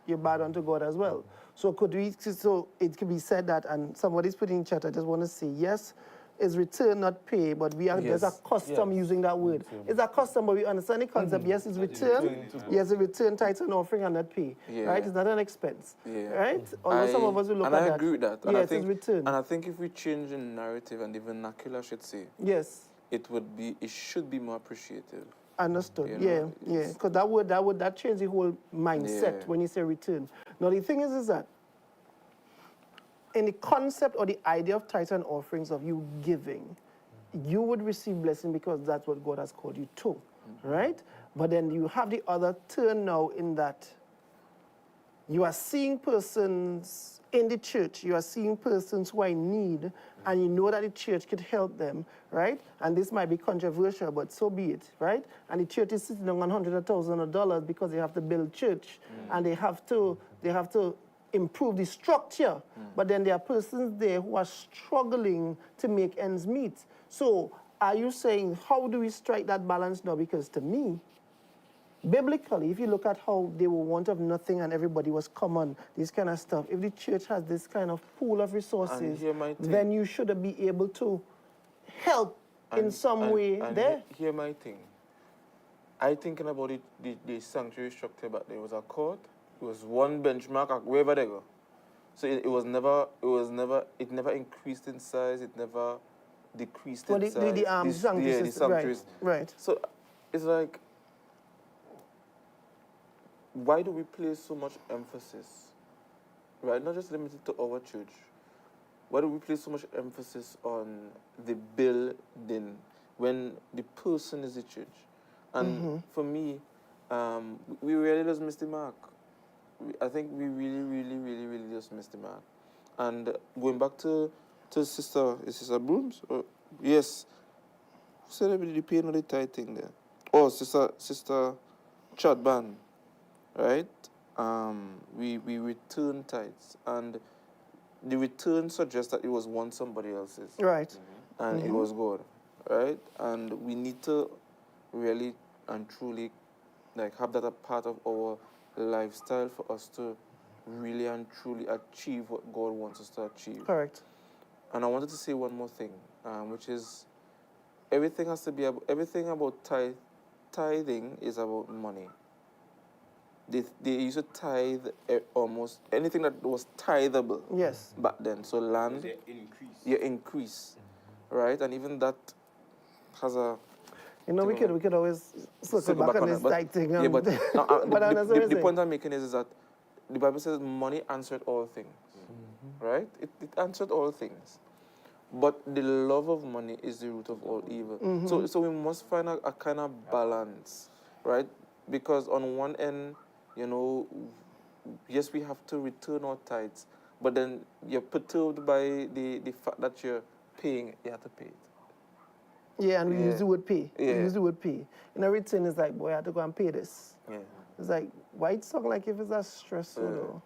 you're bad unto God as well. So it could be said that, and somebody's putting in chat, I just want to say, yes, is return, not pay, but there's a custom using that word. It's a custom, but we understand the concept. Yes, it's return. Yes, it's return, tithe and offering and not pay. Right? It's not an expense. Right? Although some of us will look at that. And I agree with that. Yes, it's return. And I think if we change the narrative and the vernacular, I should say, yes, it should be more appreciative. understood. You know, Yeah. Because that changed the whole mindset when you say return. Now the thing is that in the concept or the idea of tithe and offerings of you giving, you would receive blessing because that's what God has called you to, right? But then you have the other turn now in that you are seeing persons in the church, you are seeing persons who are in need, and you know that the church could help them, right? And this might be controversial, but so be it, right? And the church is sitting on $100,000 because they have to build church, and they have to improve the structure. But then there are persons there who are struggling to make ends meet. So are you saying, how do we strike that balance now? Because to me, biblically, if you look at how they were want of nothing and everybody was common, this kind of stuff, if the church has this kind of pool of resources, then you should be able to help in some way there. Hear my thing. I thinking about it, the sanctuary structure back there was a court. It was one benchmark wherever they go. So it never increased in size. It never decreased in size. The sanctuaries. Right. So it's like, why do we place so much emphasis, right? Not just limited to our church. Why do we place so much emphasis on the building when the person is the church? And for me, we really just missed the mark. I think we really just missed the mark. And going back to to Sister Brooms? Yes. Who said I did pay the tithing there? Oh, Sister Chadban, right? We return tithes, and the return suggests that it was once somebody else's, Right. and it was God, right? And we need to really and truly have that a part of our lifestyle for us to really and truly achieve what God wants us to achieve. Correct. And I wanted to say one more thing, which is everything has to be everything about tithing is about money. They used to tithe almost anything that was tithable. Yes. Back then. So land, increase, right? And even that has a. You know, we could always circle back on this tithe thing. Yeah, but but the point I'm making is that the Bible says money answered all things, right? It answered all things. But the love of money is the root of all evil. So we must find a kind of balance, right? Because on one end, you know, yes, we have to return our tithes, but then you're perturbed by the fact that you're paying, you have to pay it. Yeah, and we use the word pay. Yeah. We use the word pay. You know, return is like, boy, I have to go and pay this. Yeah. It's like, why it sound like if it's that stressful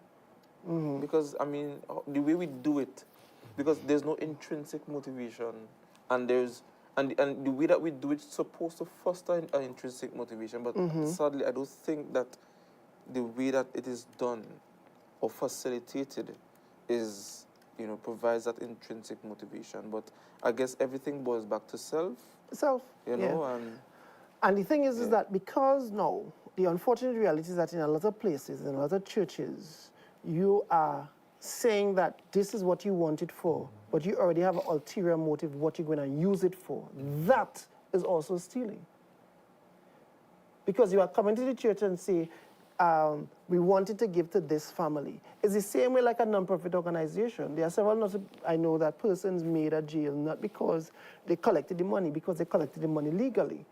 though? Because, I mean, the way we do it, because there's no intrinsic motivation, and the way that we do it's supposed to foster an intrinsic motivation, but sadly, I don't think that the way that it is done or facilitated is, you know, provides that intrinsic motivation. But I guess everything boils back to self. Self. You know, and the thing is that because now, the unfortunate reality is that in a lot of places, in a lot of churches, you are saying that this is what you want it for, but you already have an ulterior motive what you're going to use it for. That is also stealing. Because you are coming to the church and say, we wanted to give to this family. It's the same way like a non-profit organization. There are several, I know that persons made a jail, not because they collected the money, because they collected the money legally.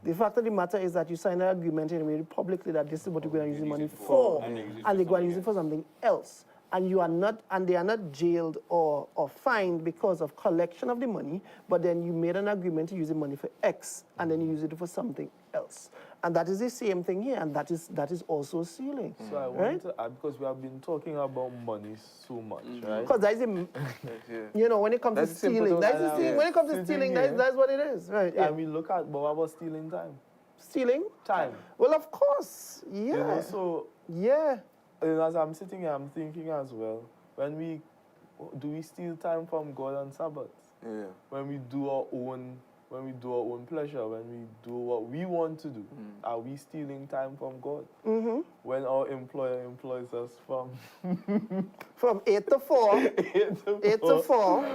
The fact of the matter is that you sign an agreement and made it publicly that this is what you're going to use the money for, and they're going to use it for something else. And you are not, and they are not jailed or fined because of collection of the money, but then you made an agreement to use the money for X, and then you use it for something else. And that is the same thing here, and that is also stealing. So I want to add, because we have been talking about money so much, right? Because that's you know, when it comes to stealing, that's the thing. When it comes to stealing, that's what it is, right? Yeah. And we look at, but what about stealing time? Stealing? Time. Well, of course, yeah. You know, so yeah. And as I'm sitting here, I'm thinking as well, do we steal time from God on Sabbath? Yeah. When we do our own pleasure, when we do what we want to do, are we stealing time from God? When our employer employs us from 8 to 4. 8 to 4.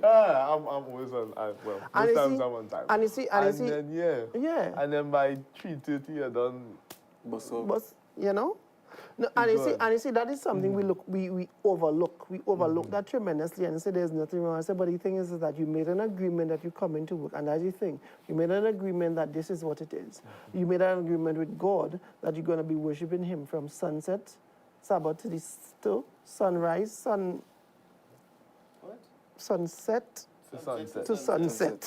I'm always on. Most times I'm on time. And you see, then and then by 3:30 you're done. But you know, no, and you see, that is something we overlook. We overlook that tremendously, and you say there's nothing wrong. I say, but the thing is that you made an agreement that you come into work, and that's the thing. You made an agreement that this is what it is. You made an agreement with God that you're going to be worshiping Him from sunset, Sabbath to sunrise, sunset. To sunset.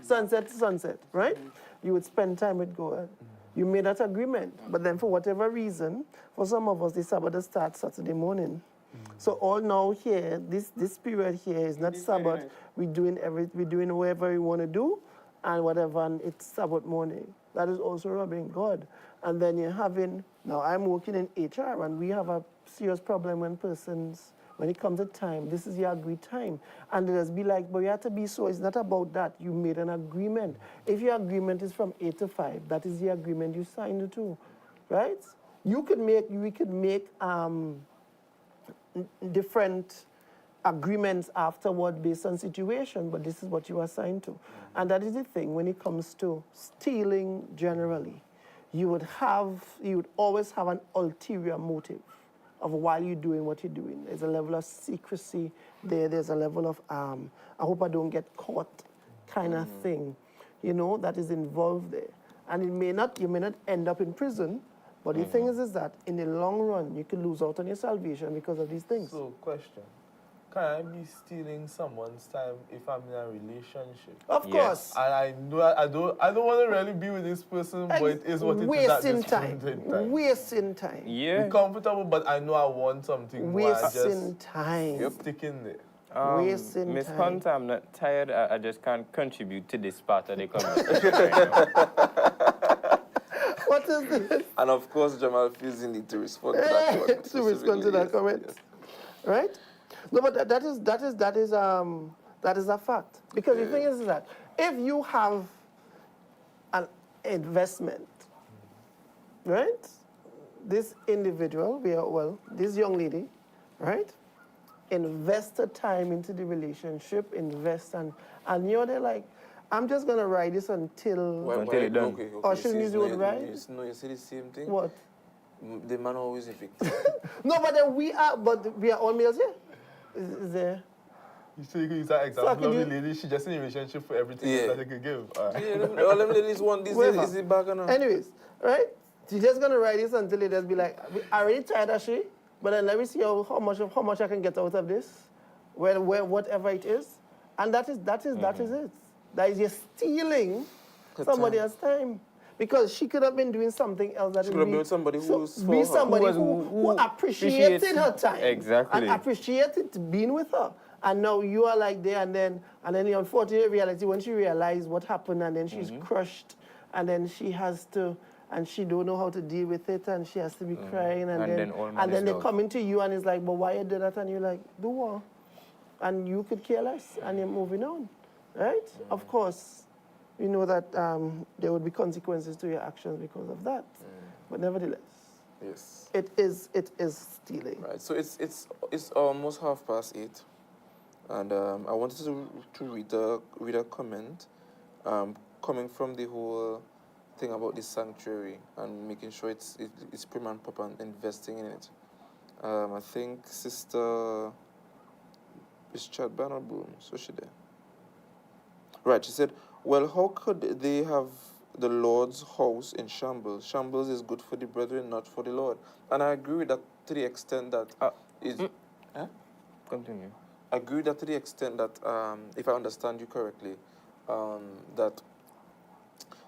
Sunset to sunset, right? You would spend time with God. You made that agreement. But then for whatever reason, for some of us, the Sabbath starts Saturday morning. So all now here, this period here is not Sabbath. We're doing whatever we want to do and whatever, and it's Sabbath morning. That is also robbing God. And then you're having, now I'm working in HR, and we have a serious problem when it comes to time, this is your agreed time. And there's be like, but you have to be so, it's not about that. You made an agreement. If your agreement is from 8 to 5, that is the agreement you signed to, right? We could make different agreements afterward based on situation, but this is what you are signed to. And that is the thing when it comes to stealing generally. You would always have an ulterior motive of why you're doing what you're doing. There's a level of secrecy there. There's a level of, I hope I don't get caught kind of thing, you know, that is involved there. And you may not end up in prison, But the thing is that in the long run, you could lose out on your salvation because of these things. So, question. Can I be stealing someone's time if I'm in a relationship? Of Yes. course. And I know I don't want to really be with this person, but it is what it is at Wasting this time. point in time. Wasting time. Yeah. Be comfortable, but I know I want something more. I Wasting just time. stick in there. Wasting Miss time. Hunt, I'm not tired. I just can't contribute to this part of the conversation right now. What is this? And of course, Jamal feels the need to respond to that comment. To respond to that comment. Yes. Right? No, but that is a fact. Because the thing is that if you have an investment, right? This individual, this young lady, right? Invested time into the relationship, and you're there like, I'm just gonna ride this until Until it done. Okay. Or shouldn't See, use the word no, right? you see the same thing? what? The man always a victim. No, but then we are all males here. Is there? You see, you can use that So I example can of the do- lady. She just in a relationship for everything Yeah. that they could give. All right. Yeah, all them ladies want this Whatever. is the back and Anyways, right? She's just gonna ride this until it just be like, I already tired of she, but then let me see how much I can get out of this, where whatever it is, and that is it. That is you're stealing somebody else's time. Because she could have been doing something else that She could have been with somebody who's for be her. somebody Who who appreciated appreciates- her time. Exactly. And appreciated being with her. And now you are like there, and then the unfortunate reality when she realized what happened, and then she's crushed, and then she has to, and she don't know how to deal with it, and she has to be crying, And then all man and then is they out. come into you, and it's like, but why you did that? And you're like, do what? And you could care less, and you're moving on, right? Of course, you know that there would be consequences to your actions because of that, but nevertheless, Yes. it is stealing. Right. So it's almost 8:30, and I wanted to read a comment coming from the whole thing about the sanctuary and making sure it's prim and proper and investing in it. I think Sister is Chad Banner Broom, so she there. Right. She said, well, how could they have the Lord's house in shambles? Shambles is good for the brethren, not for the Lord. And I agree with that to the extent that Continue. I agree with that to the extent that, if I understand you correctly, that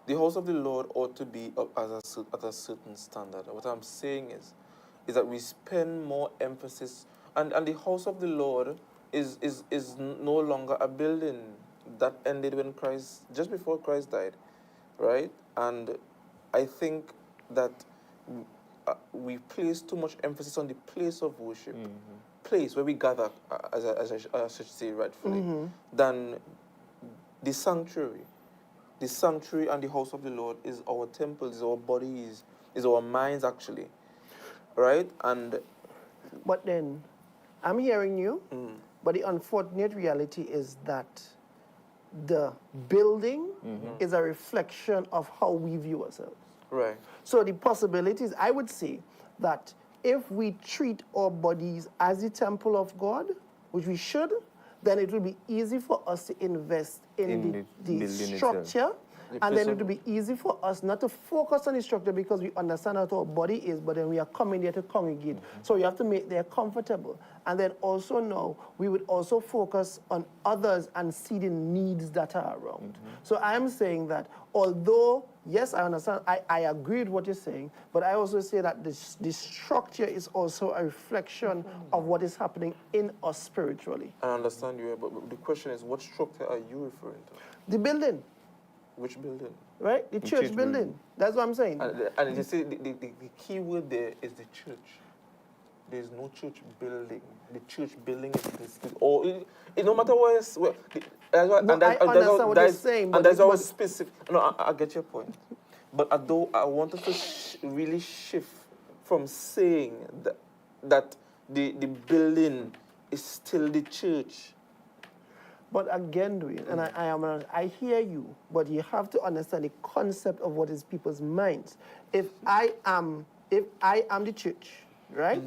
the house of the Lord ought to be up at a certain standard. What I'm saying is that we spend more emphasis, and the house of the Lord is no longer a building that ended when just before Christ died, right? And I think that we place too much emphasis on the place of worship, place where we gather, as I should say rightfully, than the sanctuary. The sanctuary and the house of the Lord is our temple, is our bodies, is our minds actually, right? And But then, I'm hearing you, but the unfortunate reality is that the building is a reflection of how we view ourselves. right. So the possibilities, I would say that if we treat our bodies as the temple of God, which we should, then it will be easy for us to invest in the building structure. itself. And then it will be easy for us not to focus on the structure because we understand how our body is, but then we are coming there to congregate. So you have to make them comfortable. And then also now, we would also focus on others and see the needs that are around. So I am saying that although, yes, I understand, I agree with what you're saying, but I also say that the structure is also a reflection of what is happening in us spiritually. I understand you, but the question is, what structure are you referring to? The building, Which building? right? The church church building. building. That's what I'm saying. And you see, the key word there is the church. There's no church building. The church building is no matter where it's... Well, I understand what you're saying, but there's but- always specific... No, I get your point. But although I wanted to really shift from saying that the building is still the church. But again, Dwayne, and I hear you, but you have to understand the concept of what is people's minds. If I am the church, right,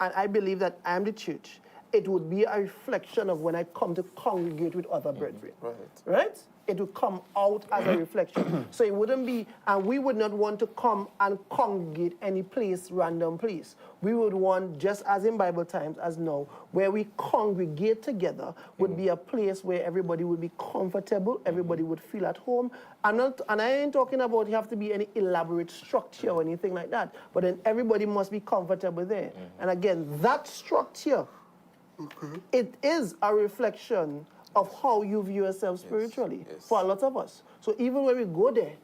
and I believe that I am the church, it would be a reflection of when I come to congregate with other brethren. Right. Right? It would come out as a reflection. So it wouldn't be, and we would not want to come and congregate any place, random place. We would want, just as in Bible times as now, where we congregate together would be a place where everybody would be comfortable, everybody would feel at home. And I ain't talking about you have to be any elaborate structure or anything like that, but then everybody must be comfortable there. And again, that structure, it is a reflection of how you view yourself spiritually for a lot of us. So even when we go there,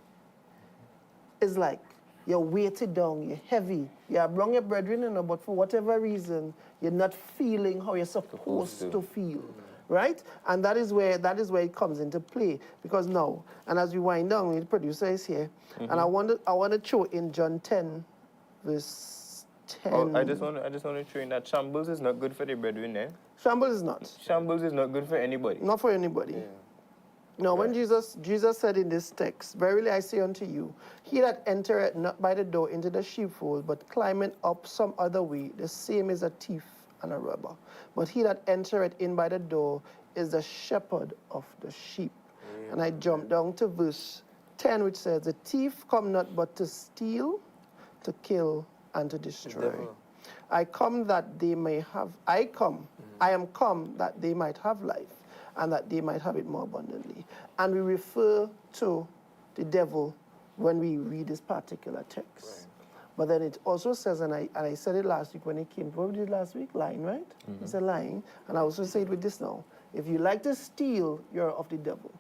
it's like you're weighted down, you're heavy, you have brought your brethren in, but for whatever reason, you're not feeling how you're supposed to feel, right? And that is where it comes into play. Because now, and as we wind down, the producer is here, and I want to show in John 10, verse 10. Oh, I just want to show you that shambles is not good for the brethren, eh? Shambles is not. Shambles is not good for anybody. Not for anybody. Yeah. No, when Jesus said in this text, verily I say unto you, he that entereth not by the door into the sheepfold, but climbeth up some other way, the same is a thief and a robber. But he that entereth in by the door is the shepherd of the sheep. Yeah. And I jump down to verse 10, which says, the thief come not but to steal, to kill, and to destroy. I am come that they might have life, and that they might have it more abundantly. And we refer to the devil when we read this particular text. Right. But then it also says, and I said it last week when it came, what did last week? Lying, right? It's a lying. And I also say it with this now. If you like to steal, you're of the devil.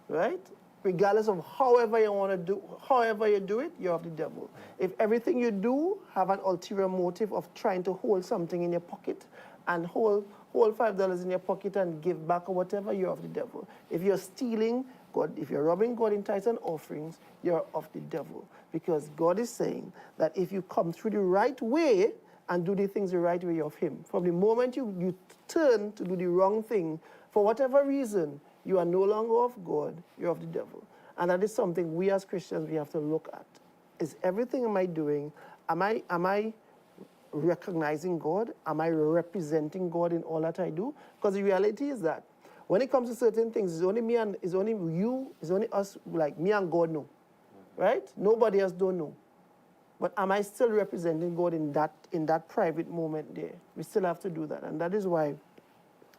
Right? Regardless of however you do it, you're of the devil. If everything you do have an ulterior motive of trying to hold something in your pocket and hold $5 in your pocket and give back or whatever, you're of the devil. If you're stealing God, if you're robbing God in tithes and offerings, you're of the devil. Because God is saying that if you come through the right way and do the things the right way, you're of him. From the moment you turn to do the wrong thing, for whatever reason, you are no longer of God, you're of the devil. And that is something we as Christians, we have to look at. Is everything am I doing, am I recognizing God? Am I representing God in all that I do? Because the reality is that when it comes to certain things, it's only me and it's only you, it's only us, like me and God know. Right? Nobody else don't know. But am I still representing God in that private moment there? We still have to do that. And that is why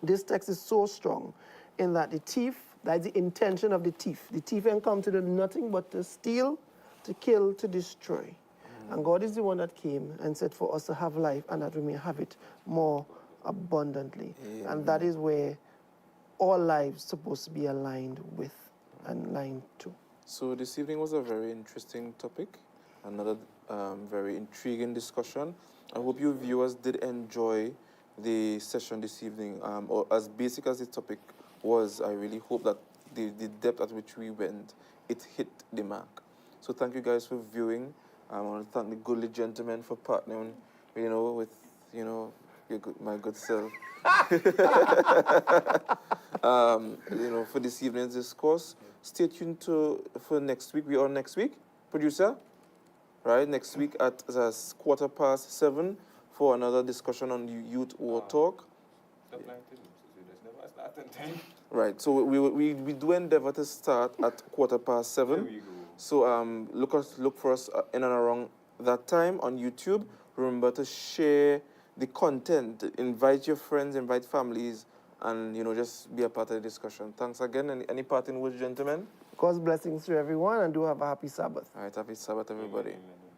this text is so strong in that the thief, that's the intention of the thief. The thief ain't come to do nothing but to steal, to kill, to destroy. And God is the one that came and said for us to have life and that we may have it more abundantly. Yeah. And that is where all lives supposed to be aligned with and aligned to. So this evening was a very interesting topic, another very intriguing discussion. I hope you viewers did enjoy the session this evening. Or as basic as the topic was, I really hope that the depth at which we went, it hit the mark. So thank you guys for viewing. I want to thank the goodly gentleman for partnering, with, my good self. For this evening's discourse. Stay tuned for next week. We are next week, producer, right? Next week at 7:15 for another discussion on Youth W.A.R Talk. Right. So we do endeavor to start at 7:15. So look for us in and around that time on YouTube. Remember to share the content, invite your friends, invite families, and just be a part of the discussion. Thanks again. Any parting words, gentlemen? God's blessings to everyone, and do have a happy Sabbath. All right, happy Sabbath, everybody. Amen.